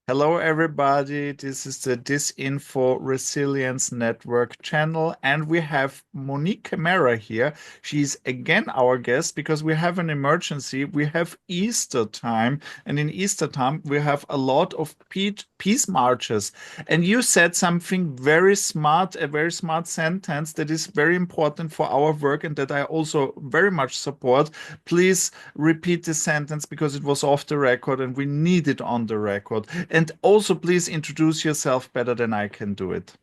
Hello, everybody. This is the Disinfo Resilience Network channel, and we have Monique Camarra here. She's again our guest because we have an emergency. We have Easter time, and in Easter time, we have a lot of peace marches. And you said something very smart, a very smart sentence that is very important for our work and that I also very much support. Please repeat the sentence because it was off the record and we need it on the record. And also, please introduce yourself better than I can do it.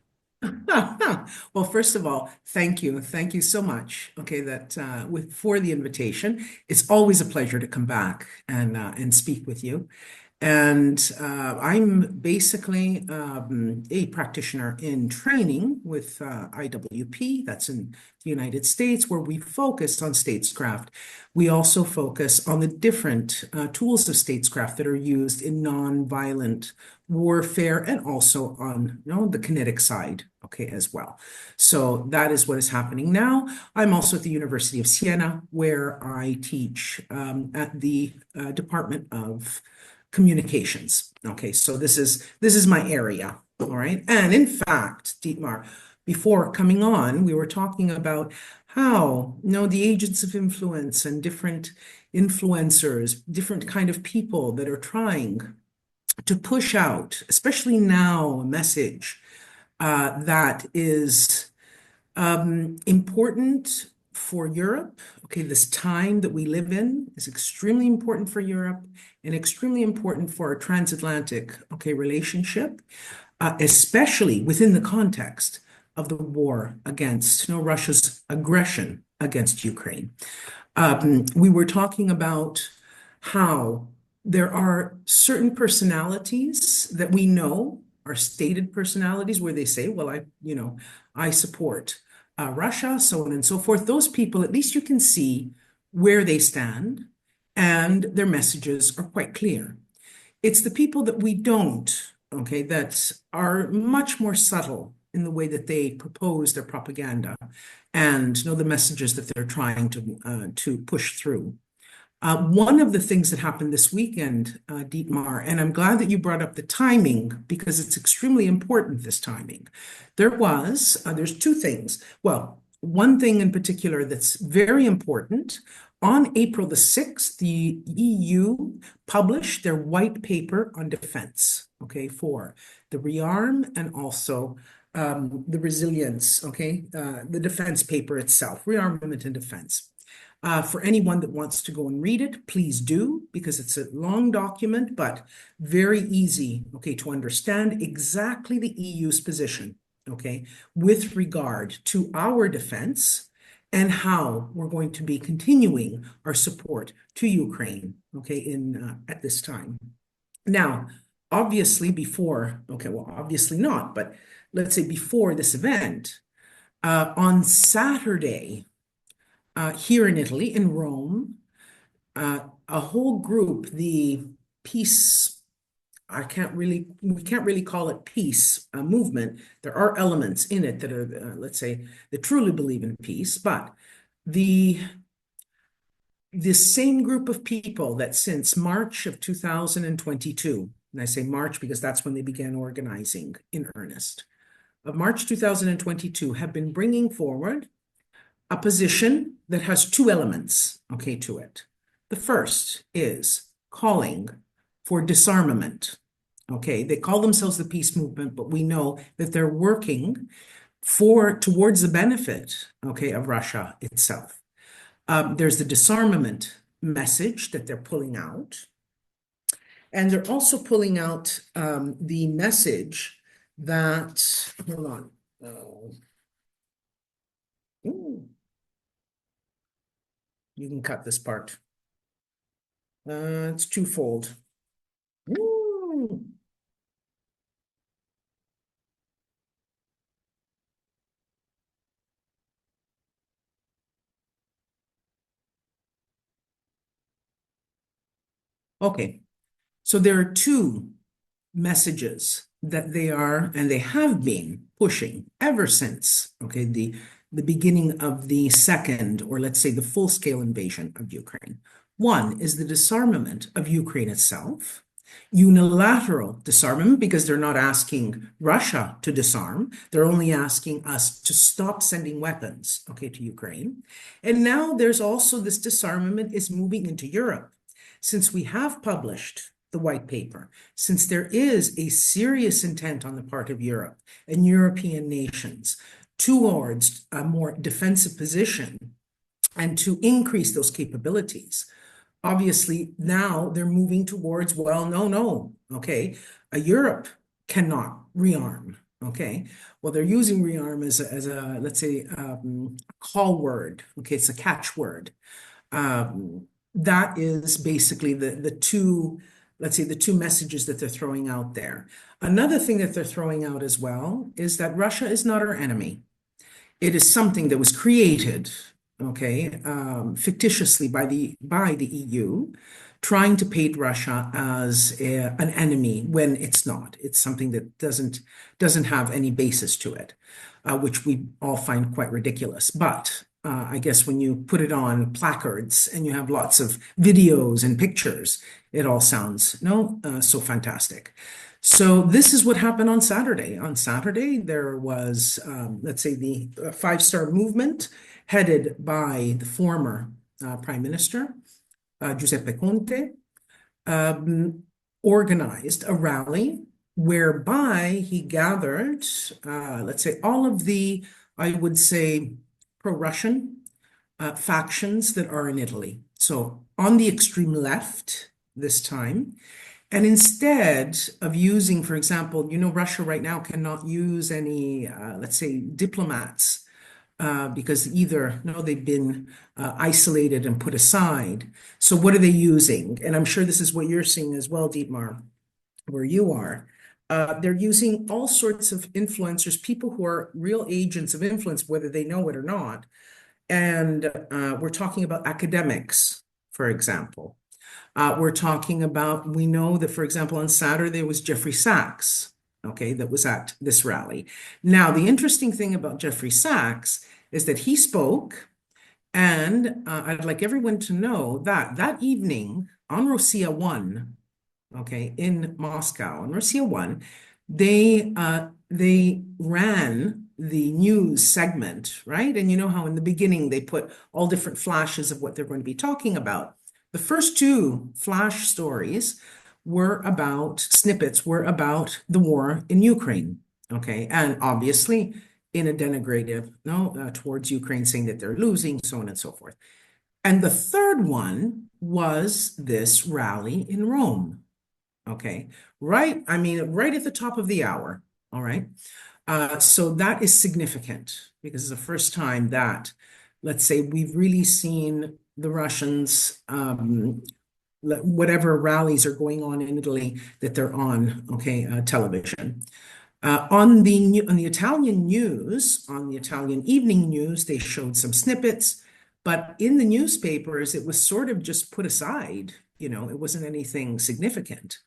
Well, first of all, thank you. Thank you so much. Okay, that for the invitation. It's always a pleasure to come back and speak with you. And I'm basically a practitioner in training with IWP, that's in the United States, where we focus on statescraft. We also focus on the different tools of statescraft that are used in nonviolent warfare and also on the kinetic side, okay, as well. So that is what is happening now. I'm also at the University of Siena, where I teach at the Department of Communications. Okay, so this is my area. All right. And in fact, Dietmar, before coming on, we were talking about how, the agents of influence and different influencers, different kind of people that are trying to push out, especially now, a message that is important for Europe. Okay, this time that we live in is extremely important for Europe and extremely important for our transatlantic, relationship, especially within the context of the war against, Russia's aggression against Ukraine. We were talking about how there are certain personalities that we know are stated personalities where they say, well, I support Russia, so on and so forth. Those people, at least you can see where they stand and their messages are quite clear. It's the people that we don't, okay, that are much more subtle in the way that they propose their propaganda and the messages that they're trying to push through. One of the things that happened this weekend, Dietmar, and I'm glad that you brought up the timing because it's extremely important, this timing. There's two things. Well, one thing in particular that's very important. On April the 6th, the EU published their white paper on defense, okay, for the rearm and also the resilience, okay, the defense paper itself, rearmament and defense. For anyone that wants to go and read it, please do, because it's a long document, but very easy, okay, to understand exactly the EU's position, okay, with regard to our defense and how we're going to be continuing our support to Ukraine, okay, at this time. Now, obviously obviously not, but let's say before this event, on Saturday, here in Italy, in Rome, a whole group, the peace, we can't really call it peace movement. There are elements in it that are, let's say, that truly believe in peace, but the same group of people that since March of 2022, and I say March because that's when they began organizing in earnest, of March 2022, have been bringing forward a position that has two elements, okay, to it. The first is calling for disarmament, okay? They call themselves the peace movement, but we know that they're working towards the benefit, okay, of Russia itself. There's the disarmament message that they're pulling out. And they're also pulling out the message that, hold on. You can cut this part. It's twofold. Ooh. Okay, So there are two messages that they are and they have been pushing ever since, okay, the beginning of the second, or let's say the full-scale invasion of Ukraine. One is the disarmament of Ukraine itself, unilateral disarmament, because they're not asking Russia to disarm. They're only asking us to stop sending weapons, okay, to Ukraine. And now there's also this disarmament is moving into Europe. Since we have published the white paper, since there is a serious intent on the part of Europe and European nations towards a more defensive position and to increase those capabilities, obviously now they're moving towards, well, no, okay, Europe cannot rearm, okay? Well, they're using rearm as a let's say, call word, okay? It's a catchword. That is basically the two, let's say, the two messages that they're throwing out there. Another thing that they're throwing out as well is that Russia is not our enemy. It is something that was created, okay, fictitiously by the EU, trying to paint Russia as an enemy when it's not. It's something that doesn't have any basis to it, which we all find quite ridiculous. But I guess when you put it on placards and you have lots of videos and pictures, it all sounds so fantastic. So this is what happened on Saturday. On Saturday, there was, let's say, the Five-Star Movement headed by the former Prime Minister, Giuseppe Conte, organized a rally whereby he gathered, let's say, all of the, I would say, pro-Russian factions that are in Italy. So on the extreme left this time. And instead of using, for example, Russia right now cannot use any, let's say, diplomats because either, they've been isolated and put aside. So what are they using? And I'm sure this is what you're seeing as well, Dietmar, where you are. They're using all sorts of influencers, people who are real agents of influence, whether they know it or not. And we're talking about academics, for example. We're talking about, we know that, for example, on Saturday, there was Jeffrey Sachs, okay, that was at this rally. Now, the interesting thing about Jeffrey Sachs is that he spoke, and I'd like everyone to know that that evening on Rossiya 1, okay, in Moscow, on Rossiya 1, they ran the news segment, right? And you know how in the beginning they put all different flashes of what they're going to be talking about. The first two flash stories snippets were about the war in Ukraine, okay? And obviously in a denigrative, towards Ukraine, saying that they're losing, so on and so forth. And the third one was this rally in Rome, okay? Right, I mean, right at the top of the hour, all right? So that is significant because it's the first time that, let's say, we've really seen the Russians, whatever rallies are going on in Italy, that they're on, okay, television. On the Italian news, on the Italian evening news, they showed some snippets, but in the newspapers, it was sort of just put aside. It wasn't anything significant.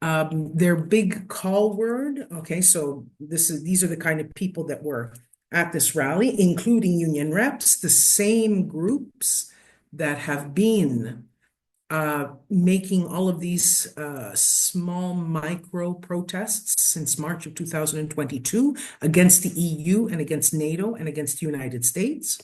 Their big call word, okay, so these are the kind of people that were at this rally, including union reps, the same groups that have been making all of these small micro protests since March of 2022 against the EU and against NATO and against the United States.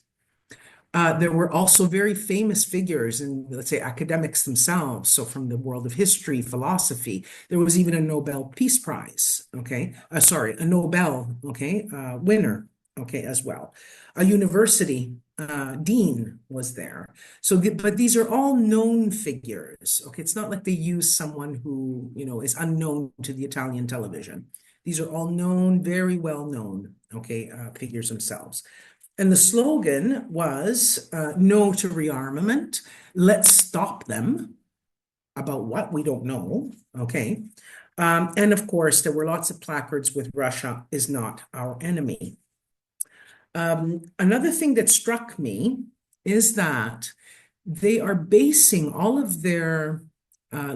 There were also very famous figures and, let's say, academics themselves. So from the world of history, philosophy, there was even a Nobel Peace Prize, okay? A Nobel, okay, winner, okay, as well. A university dean was there. So, but these are all known figures, okay? It's not like they use someone who, is unknown to the Italian television. These are all known, very well known, okay, figures themselves. And the slogan was no to rearmament. Let's stop them. About what? We don't know. Okay. And of course, there were lots of placards with Russia is not our enemy. Another thing that struck me is that they are basing all of their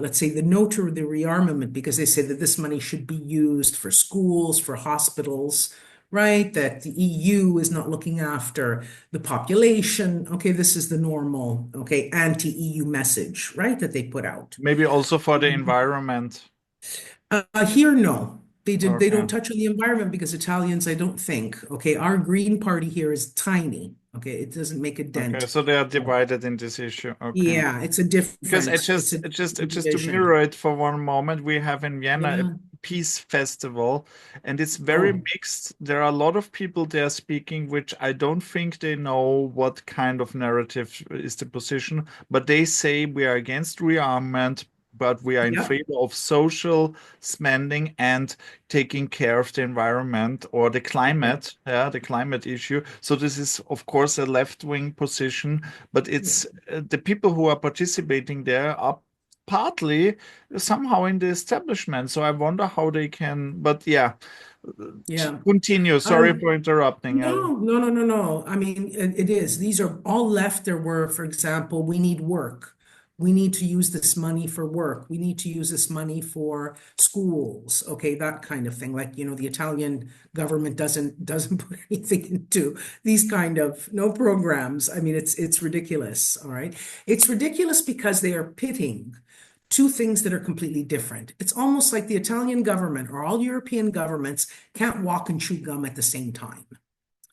let's say, the no to the rearmament because they say that this money should be used for schools, for hospitals, right? That the EU is not looking after the population. Okay, this is the normal, okay, anti-EU message, right? That they put out. Maybe also for the environment. Here, no. They Okay. don't touch on the environment because Italians, I don't think. Okay, our Green Party here is tiny. Okay, it doesn't make a Okay. dent. So they are divided in this issue. Okay. Yeah, Because it's a just to division. mirror it for one moment, we have in Vienna a Yeah. peace festival, and it's very Oh, mixed. There are a lot of people there speaking, which I don't think they know what kind of narrative is the position, but they say we are against rearmament, but we are in yep. favor of social spending and taking care of the environment or the Okay. climate, yeah, the climate issue. So this is, of course, a left-wing position, but Yeah. it's the people who are participating there are partly somehow in the establishment. So I wonder how they can, but yeah, Yeah. continue. Sorry Um, for interrupting. no. I mean, it is. These are all left. There were, for example, we need work. We need to use this money for work. We need to use this money for schools. Okay, that kind of thing. Like, the Italian government doesn't put anything into these kind of no programs. I mean, it's ridiculous. All right. It's ridiculous because they are pitting two things that are completely different. It's almost like the Italian government or all European governments can't walk and chew gum at the same time.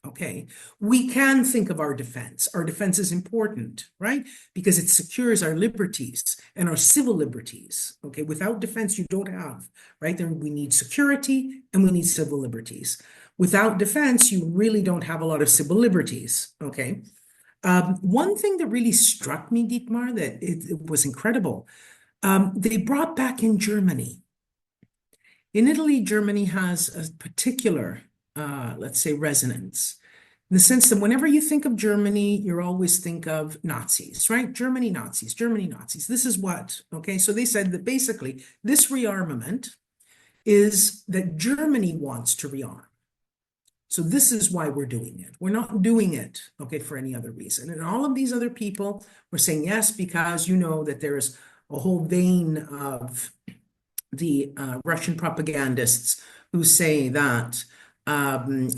Okay. We can think of our defense. Our defense is important, right? Because it secures our liberties and our civil liberties. Okay. Without defense, you don't have, right? Then we need security and we need civil liberties. Without defense, you really don't have a lot of civil liberties. Okay. One thing that really struck me, Dietmar, that it was incredible. They brought back in Germany. In Italy, Germany has a particular, let's say, resonance in the sense that whenever you think of Germany, you always think of Nazis, right? Germany Nazis, Germany Nazis. This is what, okay? So they said that basically this rearmament is that Germany wants to rearm. So this is why we're doing it. We're not doing it, okay, for any other reason. And all of these other people were saying yes because you know that there's a whole vein of the Russian propagandists who say that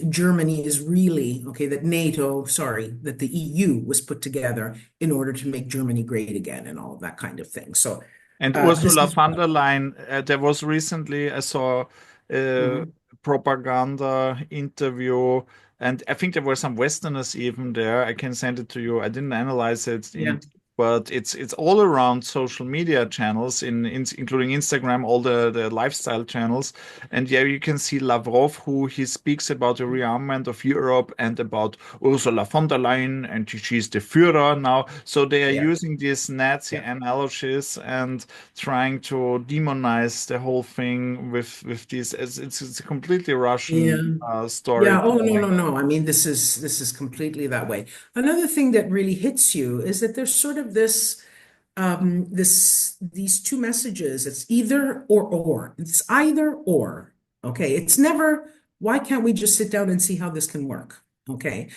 Germany is really, okay, that NATO, sorry, that the EU was put together in order to make Germany great again and all of that kind of thing. So And this Ursula is, von der Leyen, there was recently, I saw a Mhm. propaganda interview, and I think there were some Westerners even there. I can send it to you. I didn't analyze it Yeah, but it's all around social media channels, including Instagram, all the lifestyle channels. And yeah, you can see Lavrov, who he speaks about the rearmament of Europe and about Ursula von der Leyen, and she's the Führer now. So they are yeah, using this Nazi yeah, analogies and trying to demonize the whole thing with this. It's a completely yeah. Russian Yeah. Oh, no, storytelling. no, no. I mean, this is completely that way. Another thing that really hits you is that there's sort of these two messages. It's either or. It's either or. Okay. It's never, why can't we just sit down and see how this can work? Okay.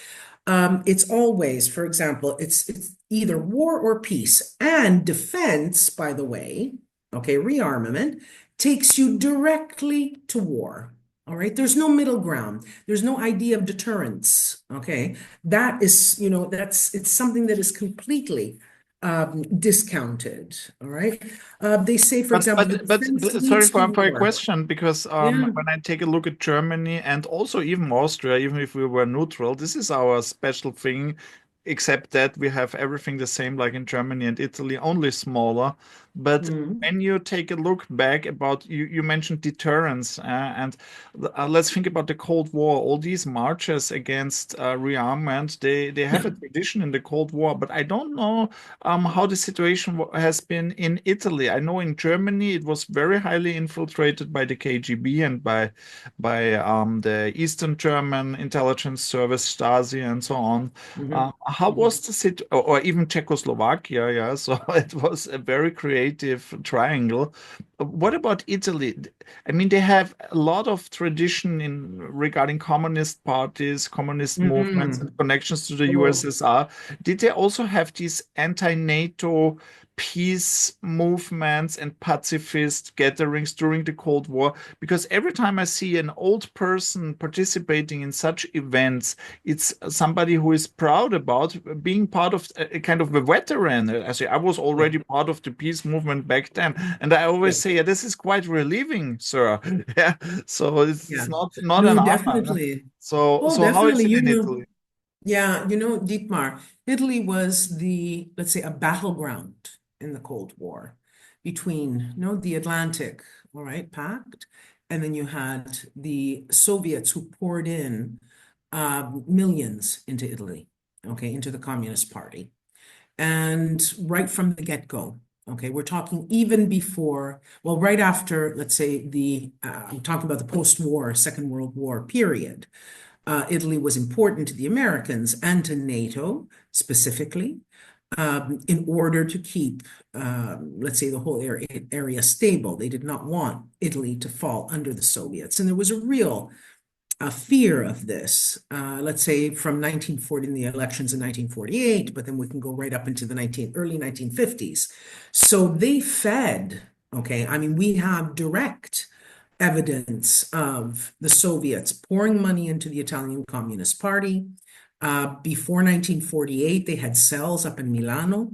It's always, for example, it's either war or peace. And defense, by the way, okay, rearmament takes you directly to war. All right. There's no middle ground. There's no idea of deterrence. Okay. That is, it's something that is completely discounted. All right. They say, for example, the defense Sorry leads to for a war. question, because Yeah. when I take a look at Germany and also even Austria, even if we were neutral, this is our special thing, except that we have everything the same like in Germany and Italy, only smaller. But Mhm. when you take a look back about you mentioned deterrence, and let's think about the Cold War. All these marches against rearmament, they have Yeah. a tradition in the Cold War, but I don't know how the situation has been in Italy. I know in Germany it was very highly infiltrated by the KGB and by the Eastern German intelligence service, Stasi, and so on. Mhm. How was Mhm. the or even Czechoslovakia? Yeah, so it was a very creative triangle. What about Italy? I mean, they have a lot of tradition in regarding communist parties, communist movements, and Mhm. connections to the Oh, USSR. Did they also have these anti-NATO peace movements and pacifist gatherings during the Cold War. Because every time I see an old person participating in such events, it's somebody who is proud about being part of a kind of a veteran. I say I was Yeah. already part of the peace movement back then, and I always Yeah. say, yeah, this is quite relieving, sir. Yeah, so it's Yeah. not an No, honor. definitely. So Well, how is definitely, it in Italy? yeah, Dietmar, Italy was let's say, a battleground in the Cold War between, the Atlantic, all right, Pact, and then you had the Soviets who poured in millions into Italy, okay, into the Communist Party. And right from the get-go, okay, we're talking even before, well, right after, let's say, I'm talking about the post-war, Second World War period. Italy was important to the Americans and to NATO specifically, in order to keep, let's say, the whole area stable. They did not want Italy to fall under the Soviets. And there was a real fear of this, let's say from 1940 in the elections in 1948, but then we can go right up into the early 1950s. So they fed, okay, I mean, we have direct evidence of the Soviets pouring money into the Italian Communist Party. Before 1948, they had cells up in Milano,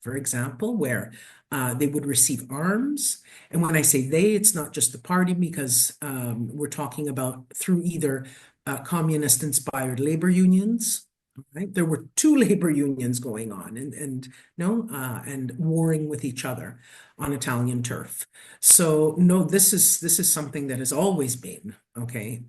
for example, where they would receive arms. And when I say they, it's not just the party, because we're talking about through either communist-inspired labor unions. Right? There were two labor unions going on, and no, and warring with each other on Italian turf. So no, this is something that has always been okay.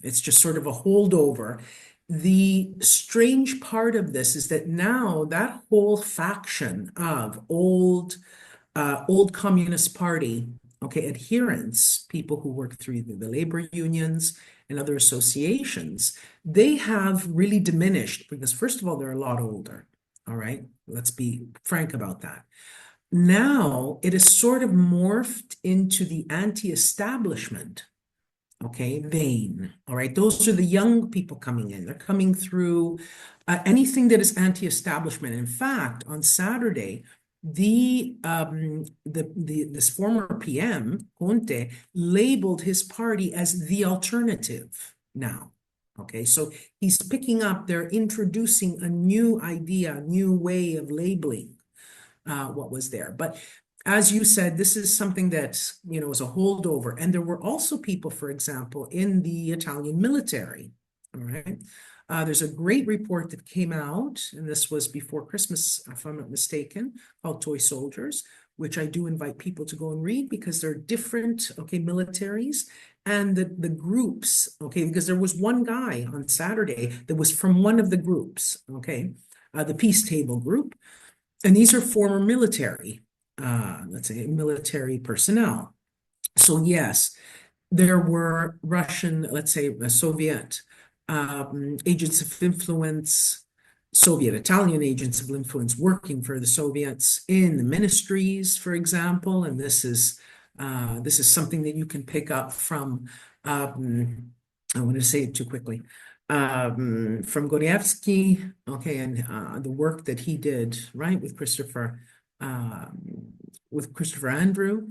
It's just sort of a holdover. The strange part of this is that now that whole faction of old Communist Party, okay, adherents, people who work through the labor unions and other associations, they have really diminished because, first of all, they're a lot older. All right, let's be frank about that. Now it is sort of morphed into the anti-establishment, okay, vein. All right, those are the young people coming in. They're coming through anything that is anti-establishment. In fact, on Saturday, this former PM Conte labeled his party as the alternative now. Okay, so he's picking up, they're introducing a new idea, a new way of labeling what was there. But as you said, this is something that, is a holdover. And there were also people, for example, in the Italian military. All right. There's a great report that came out, and this was before Christmas, if I'm not mistaken, called Toy Soldiers, which I do invite people to go and read because they're different, okay, militaries and the groups, okay, because there was one guy on Saturday that was from one of the groups, okay, the Peace Table group. And these are former military, let's say military personnel. So yes, there were Russian, let's say Soviet agents of influence, Soviet Italian agents of influence working for the Soviets in the ministries, for example. And this is something that you can pick up from, I want to say it too quickly, from Gordievsky, okay, and the work that he did, right, with Christopher Andrew.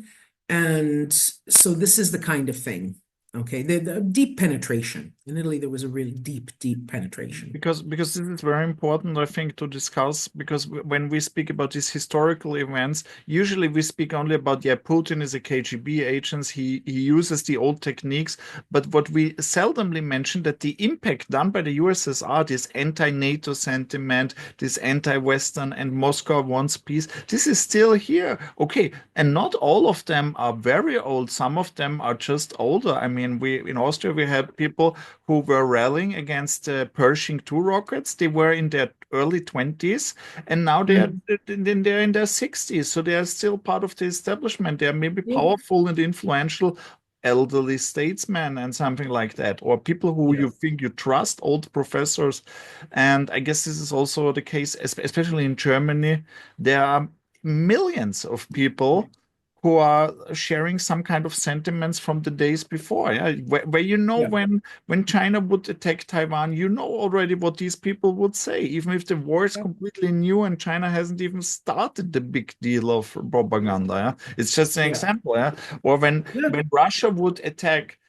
And so this is the kind of thing, okay, the deep penetration. In Italy, there was a really deep penetration. Because this is very important, I think, to discuss. Because when we speak about these historical events, usually we speak only about, yeah, Putin is a KGB agent. He uses the old techniques. But what we seldomly mention, that the impact done by the USSR, this anti-NATO sentiment, this anti-Western and Moscow wants peace, this is still here. Okay, and not all of them are very old. Some of them are just older. I mean, we in Austria we had people who were rallying against Pershing 2 rockets. They were in their early 20s, and now Mm. they're in their 60s. So they are still part of the establishment. They are maybe Yeah. powerful and influential elderly statesmen and something like that, or people who Yeah. you think you trust, old professors. And I guess this is also the case, especially in Germany. There are millions of people who are sharing some kind of sentiments from the days before. Yeah, where you know Yeah. when China would attack Taiwan, you know already what these people would say, even if the war is Yeah. completely new and China hasn't even started the big deal of propaganda. Yeah, it's just an Yeah. example. Yeah, or Yeah. when Russia would attack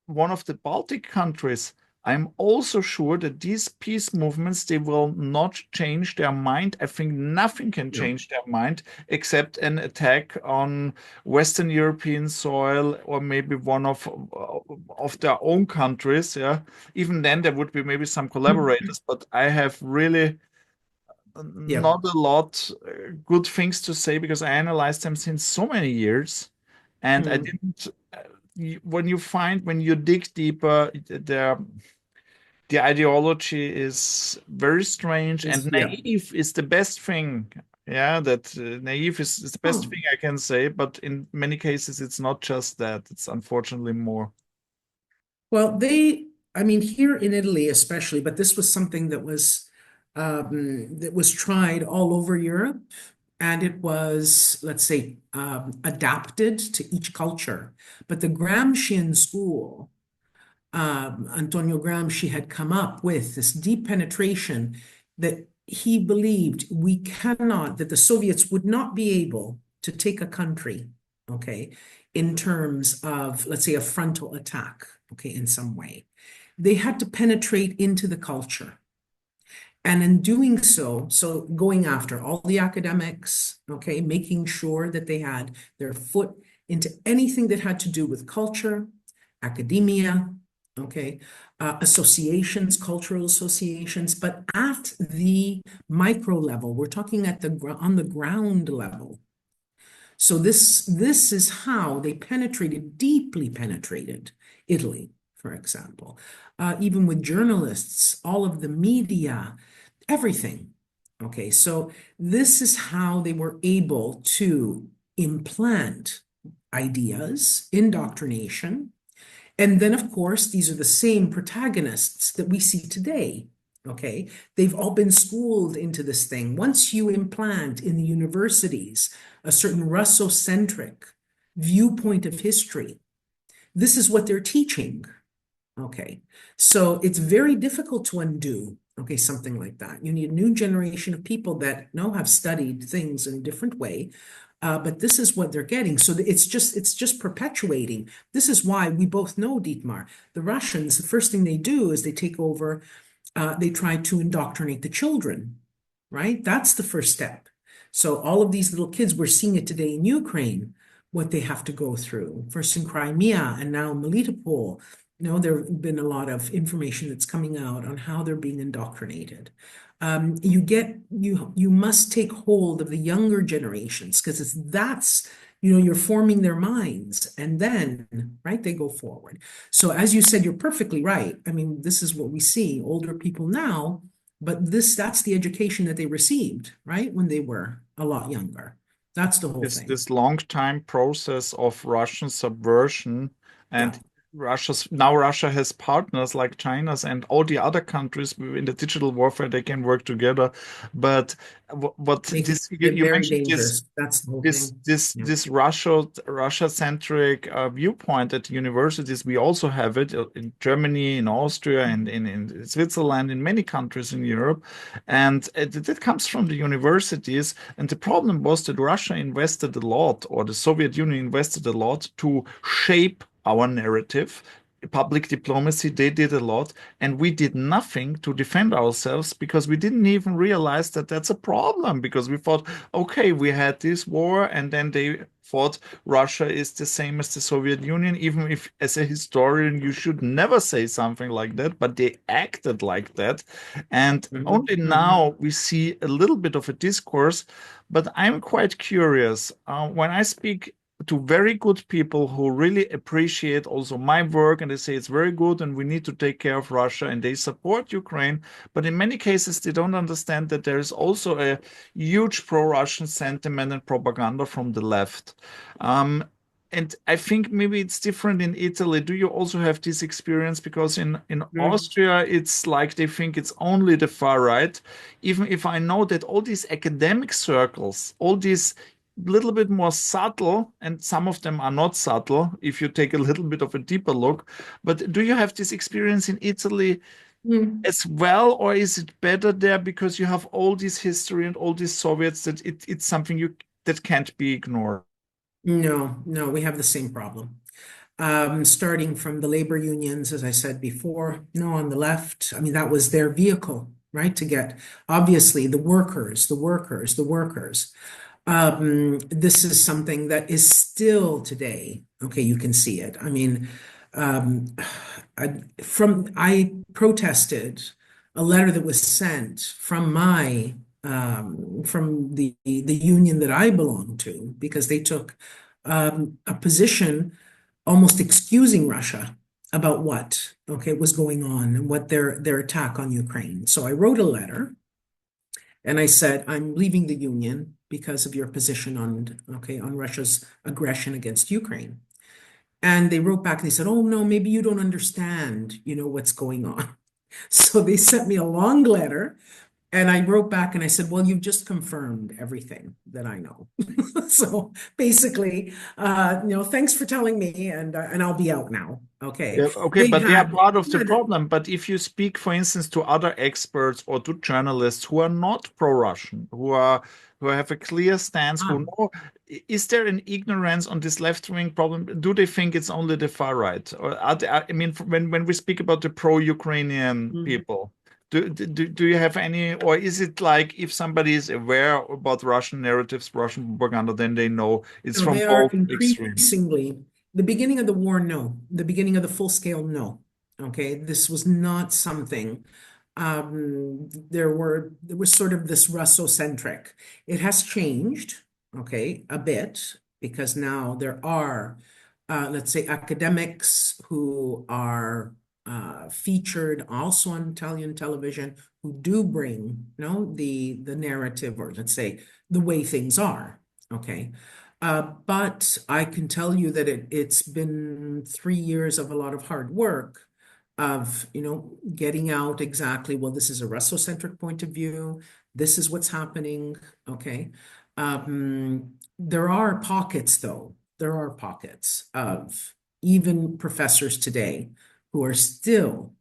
one of the Baltic countries, I'm also sure that these peace movements, they will not change their mind. I think nothing can No. change their mind except an attack on Western European soil or maybe one of their own countries. Yeah, even then there would be maybe some collaborators, but I have really Yeah. not a lot good things to say because I analyzed them since so many years, and I Mm. didn't. When you dig deeper, the ideology is very strange and Yeah. naive is the best thing. Yeah, that naive is the best Oh. thing I can say, but in many cases, it's not just that. It's unfortunately more. Well, I mean, here in Italy especially, but this was something that was tried all over Europe, and it was, let's say, adapted to each culture. But the Gramscian school, Antonio Gramsci had come up with this deep penetration that he believed that the Soviets would not be able to take a country, okay, in terms of, let's say, a frontal attack, okay, in some way. They had to penetrate into the culture. And in doing so, so going after all the academics, okay, making sure that they had their foot into anything that had to do with culture, academia, okay, associations, cultural associations, but at the micro level, we're talking on the ground level. So this is how they deeply penetrated Italy, for example. Even with journalists, all of the media, everything. Okay, so this is how they were able to implant ideas, indoctrination, and then, of course, these are the same protagonists that we see today. Okay. They've all been schooled into this thing. Once you implant in the universities a certain Russocentric viewpoint of history, this is what they're teaching. Okay. So it's very difficult to undo, okay, something like that. You need a new generation of people that now have studied things in a different way. But this is what they're getting. So it's just perpetuating. This is why we both know, Dietmar, the Russians, the first thing they do is they take over, they try to indoctrinate the children, right? That's the first step. So all of these little kids, we're seeing it today in Ukraine, what they have to go through, first in Crimea and now Melitopol. There have been a lot of information that's coming out on how they're being indoctrinated. You must take hold of the younger generations because you're forming their minds and then, right, they go forward. So as you said, you're perfectly right. I mean, this is what we see, older people now, but that's the education that they received, right, when they were a lot younger. That's the whole thing. This long time process of Russian subversion Yeah. and Russia has partners like China's and all the other countries in the digital warfare they can work together. But what Making this it you very mentioned this dangerous. That's the whole thing. Yeah. this Russia centric viewpoint at universities. We also have it in Germany, in Austria, and in Switzerland, in many countries in Europe, and it comes from the universities. And the problem was that Russia invested a lot, or the Soviet Union invested a lot to shape our narrative. Public diplomacy, they did a lot, and we did nothing to defend ourselves because we didn't even realize that that's a problem. Because we thought, okay, we had this war, and then they thought Russia is the same as the Soviet Union, even if, as a historian, you should never say something like that, but they acted like that. And Mhm, only mhm. now we see a little bit of a discourse, but I'm quite curious. When I speak to very good people who really appreciate also my work and they say it's very good and we need to take care of Russia and they support Ukraine. But in many cases, they don't understand that there is also a huge pro-Russian sentiment and propaganda from the left. Um, and I think maybe it's different in Italy. Do you also have this experience? Because in Mm. Austria, it's like they think it's only the far right. Even if I know that all these academic circles, all these little bit more subtle, and some of them are not subtle if you take a little bit of a deeper look. But do you have this experience in Italy Mm. as well, or is it better there because you have all this history and all these Soviets that it's something you that can't be ignored? No, no, we have the same problem. Starting from the labor unions, as I said before, no, on the left, I mean, that was their vehicle, right? To get obviously the workers, the workers, the workers. This is something that is still today. Okay, you can see it. I mean, um, I protested a letter that was sent from my from the union that I belong to because they took a position almost excusing Russia about what okay was going on and what their attack on Ukraine. So I wrote a letter and I said, I'm leaving the union because of your position on, okay, on Russia's aggression against Ukraine. And they wrote back and they said, oh, no, maybe you don't understand, what's going on. So they sent me a long letter and I wrote back and I said, well, you've just confirmed everything that I know. So basically, thanks for telling me and I'll be out now. Okay. Yeah, okay, They but they are had, part of the yeah, problem. But if you speak, for instance, to other experts or to journalists who are not pro-Russian, who have a clear stance, who ah, know, is there an ignorance on this left-wing problem? Do they think it's only the far right? Or I mean, when we speak about the pro-Ukrainian mm. people, do you have any, or is it like if somebody is aware about Russian narratives, Russian propaganda, then they know it's No, from they are both extremes? increasingly, the beginning of the war, no. The beginning of the full scale, no. Okay, this was not something. There was sort of this Russocentric. It has changed, okay, a bit, because now there are, let's say, academics who are featured also on Italian television who do bring, the narrative, or let's say the way things are. Okay. But I can tell you that it's been 3 years of a lot of hard work of, getting out exactly, well, this is a Russocentric point of view. This is what's happening. Okay. There are pockets, though. There are pockets of even professors today who are still,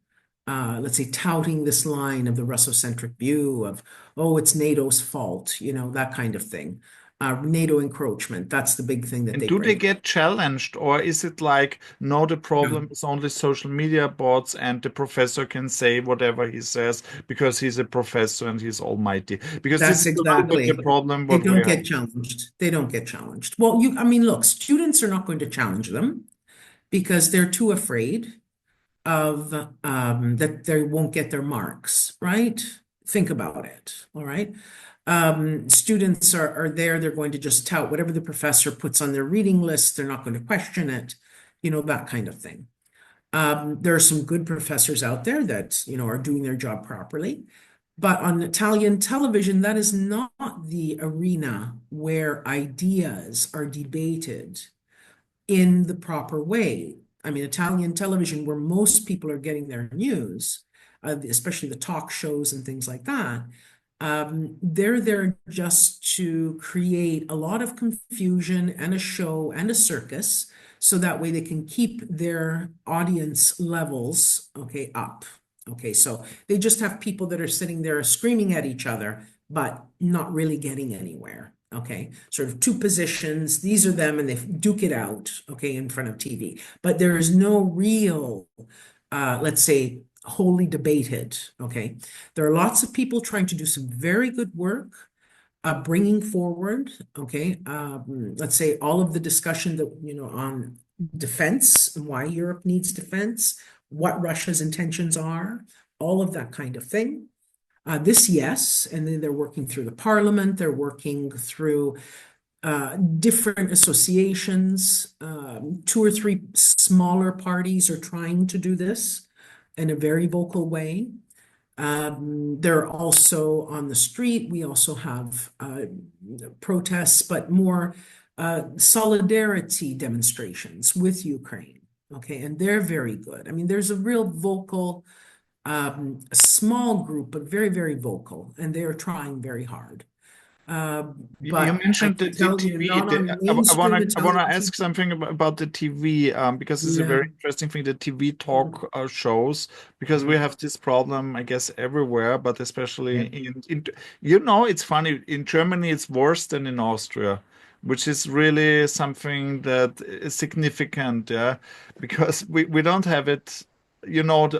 let's say, touting this line of the Russocentric view of, oh, it's NATO's fault, that kind of thing. NATO encroachment, that's the big thing that And they do they bring. get challenged, or is it like, no, the No, problem is only social media bots and the professor can say whatever he says because he's a professor and he's almighty? Because this that's is a little bit the exactly. problem They what we don't have. get challenged. They don't get challenged. Well, I mean, look, students are not going to challenge them because they're too afraid of that they won't get their marks, right? Think about it. All right. Students are there, they're going to just tout whatever the professor puts on their reading list, they're not going to question it, that kind of thing. There are some good professors out there that, are doing their job properly. But on Italian television, that is not the arena where ideas are debated in the proper way. I mean, Italian television, where most people are getting their news, especially the talk shows and things like that, they're there just to create a lot of confusion and a show and a circus, so that way they can keep their audience levels, okay, up. Okay, so they just have people that are sitting there screaming at each other, but not really getting anywhere. Okay, sort of two positions. These are them, and they duke it out, okay, in front of TV. But there is no real, let's say, wholly debated. Okay, there are lots of people trying to do some very good work, bringing forward, okay, let's say all of the discussion that, on defense and why Europe needs defense, what Russia's intentions are, all of that kind of thing. This, yes, and then they're working through the parliament, they're working through different associations. Two or three smaller parties are trying to do this in a very vocal way. They're also on the street. We also have protests, but more solidarity demonstrations with Ukraine. Okay, and they're very good. I mean, there's a real vocal, a small group, but very, very vocal, and they are trying very hard. Uh, You but I mentioned can the tell you, TV. not on I mainstream wanna Italian ask TV. something about the TV, because it's a Yeah. very interesting thing. The TV Mm, talk shows, because we mm, have this problem, I guess, everywhere, but especially yeah. in it's funny, in Germany it's worse than in Austria, which is really something that is significant, yeah, because we don't have it.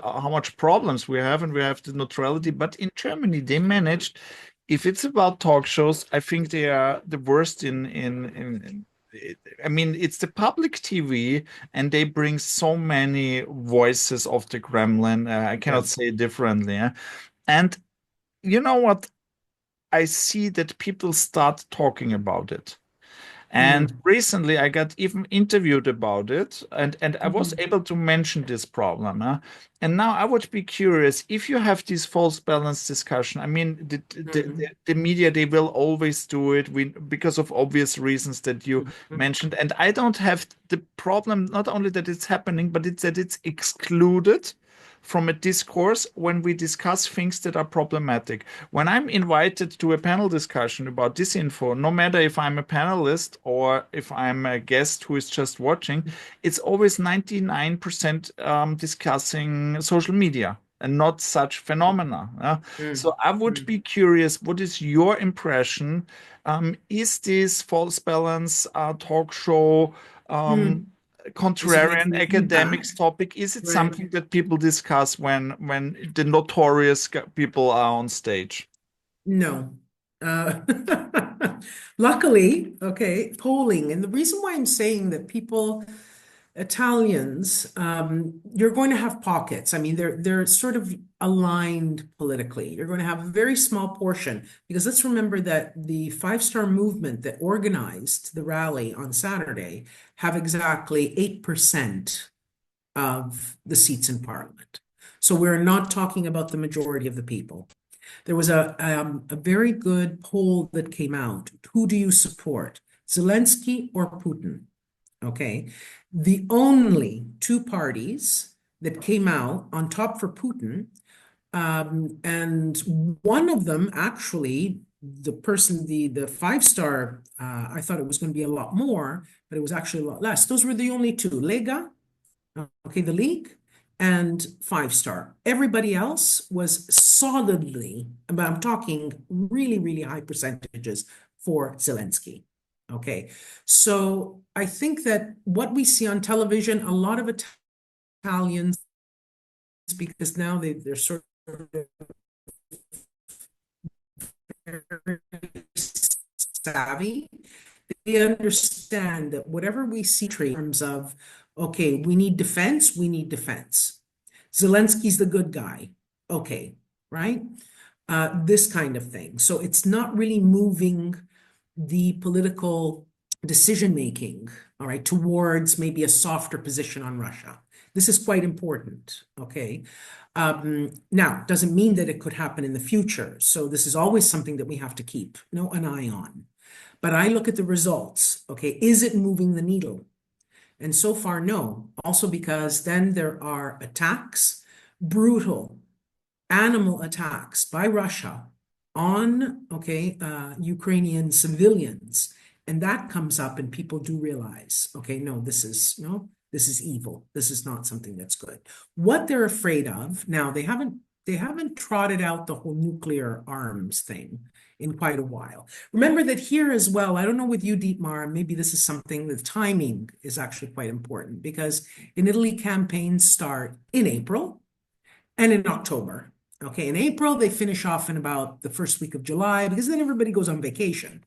How much problems we have, and we have the neutrality. But in Germany, they managed. If it's about talk shows, I think they are the worst I mean, it's the public TV, and they bring so many voices of the Kremlin. I Yeah. cannot say it differently. And you know what? I see that people start talking about it. And Mm, recently, I got even interviewed about it, and I was mhm, able to mention this problem. And now I would be curious if you have this false balance discussion. I mean, mm, the media, they will always do it because of obvious reasons that you mhm, mentioned. And I don't have the problem, not only that it's happening, but it's that it's excluded from a discourse when we discuss things that are problematic. When I'm invited to a panel discussion about disinfo, no matter if I'm a panelist or if I'm a guest who is just watching, it's always 99% discussing social media and not such phenomena. So mm, I would mm, be curious, what is your impression? Is this false balance talk show um, mm. Is it contrarian making an academics impact? topic? Is it Right. something that people discuss when the notorious people are on stage? No. Uh, luckily, okay, polling. And the reason why I'm saying that people, Italians, you're going to have pockets. I mean, they're sort of aligned politically. You're going to have a very small portion because let's remember that the five-star movement that organized the rally on Saturday have exactly 8% of the seats in parliament. So we're not talking about the majority of the people. There was a very good poll that came out. Who do you support, Zelensky or Putin? Okay. The only two parties that came out on top for Putin, and one of them actually, the person, the five-star, I thought it was going to be a lot more, but it was actually a lot less. Those were the only two, Lega, okay, the league, and five-star. Everybody else was solidly, but I'm talking really, really high percentages for Zelensky. Okay, so I think that what we see on television, a lot of Italians, because now they're sort of very savvy, they understand that whatever we see in terms of, okay, we need defense, we need defense. Zelensky's the good guy. Okay, right? This kind of thing. So it's not really moving the political decision making, all right, towards maybe a softer position on Russia. This is quite important. Okay. Now, doesn't mean that it could happen in the future. So this is always something that we have to keep an eye on. But I look at the results. Okay, is it moving the needle? And so far, no. Also because then there are attacks, brutal animal attacks by Russia on, okay, Ukrainian civilians. And that comes up and people do realize, okay, no, this is evil. This is not something that's good. What they're afraid of, now they haven't trotted out the whole nuclear arms thing in quite a while. Remember that here as well, I don't know with you, Dietmar, maybe this is something, the timing is actually quite important because in Italy, campaigns start in April and in October. Okay, in April, they finish off in about the first week of July because then everybody goes on vacation.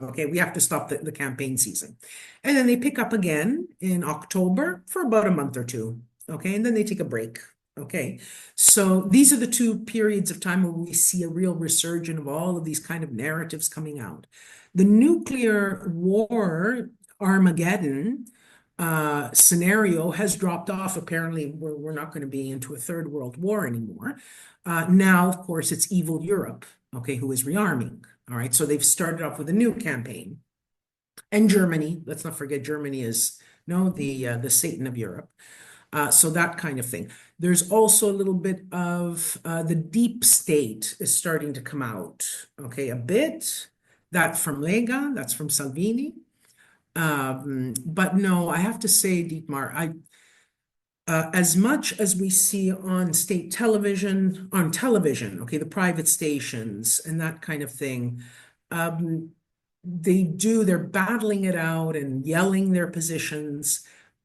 Okay, we have to stop the campaign season. And then they pick up again in October for about a month or two. Okay, and then they take a break. Okay, so these are the two periods of time where we see a real resurgence of all of these kind of narratives coming out. The nuclear war, Armageddon, scenario has dropped off. Apparently, we're not going to be into a third world war anymore. Now, of course, it's evil Europe, okay, who is rearming. All right, so they've started off with a new campaign. And Germany, let's not forget, Germany is no the Satan of Europe. So that kind of thing. There's also a little bit of the deep state is starting to come out. Okay, a bit. That from Lega, that's from Salvini. But no, I have to say, Dietmar, as much as we see on state television, on television, okay, the private stations and that kind of thing, um, they're battling it out and yelling their positions,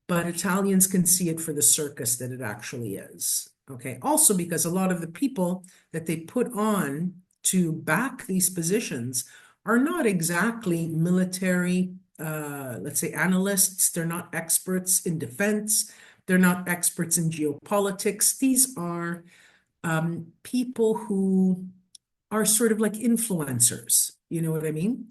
but Italians can see it for the circus that it actually is. Okay. Also, because a lot of the people that they put on to back these positions are not exactly military, let's say, analysts. They're not experts in defense. They're not experts in geopolitics. These are people who are sort of like influencers. You know what I mean?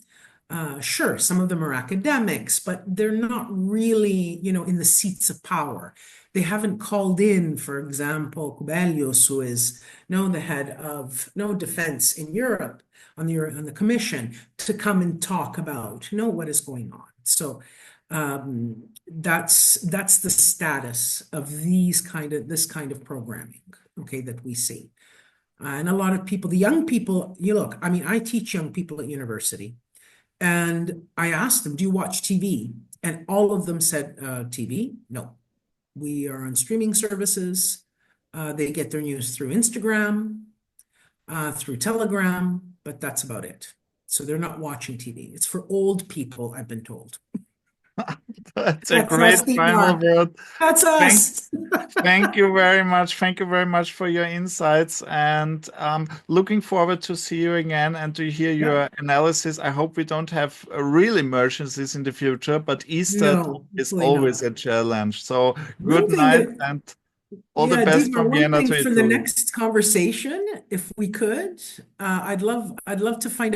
Sure, some of them are academics, but they're not really, in the seats of power. They haven't called in, for example, Kubelius, who is no the head of no defense in Europe on the Commission, to come and talk about what is going on. So that's the status of this kind of programming, okay, that we see. And a lot of people, the young people, look, I mean, I teach young people at university, and I asked them, do you watch TV? And all of them said, TV? No. We are on streaming services. They get their news through Instagram, through Telegram, but that's about it. So they're not watching TV. It's for old people, I've been told. That's a That's great us, final Dietmar. word. That's Thank us. Thank you very much. Thank you very much for your insights, and looking forward to see you again and to hear Yep. your analysis. I hope we don't have real emergencies in the future, but Easter No, is hopefully always not. a challenge. So good One thing night that and all the Yeah, best Dietmar, from one Vienna thing to for the Italy. next conversation, if we could, I'd love to find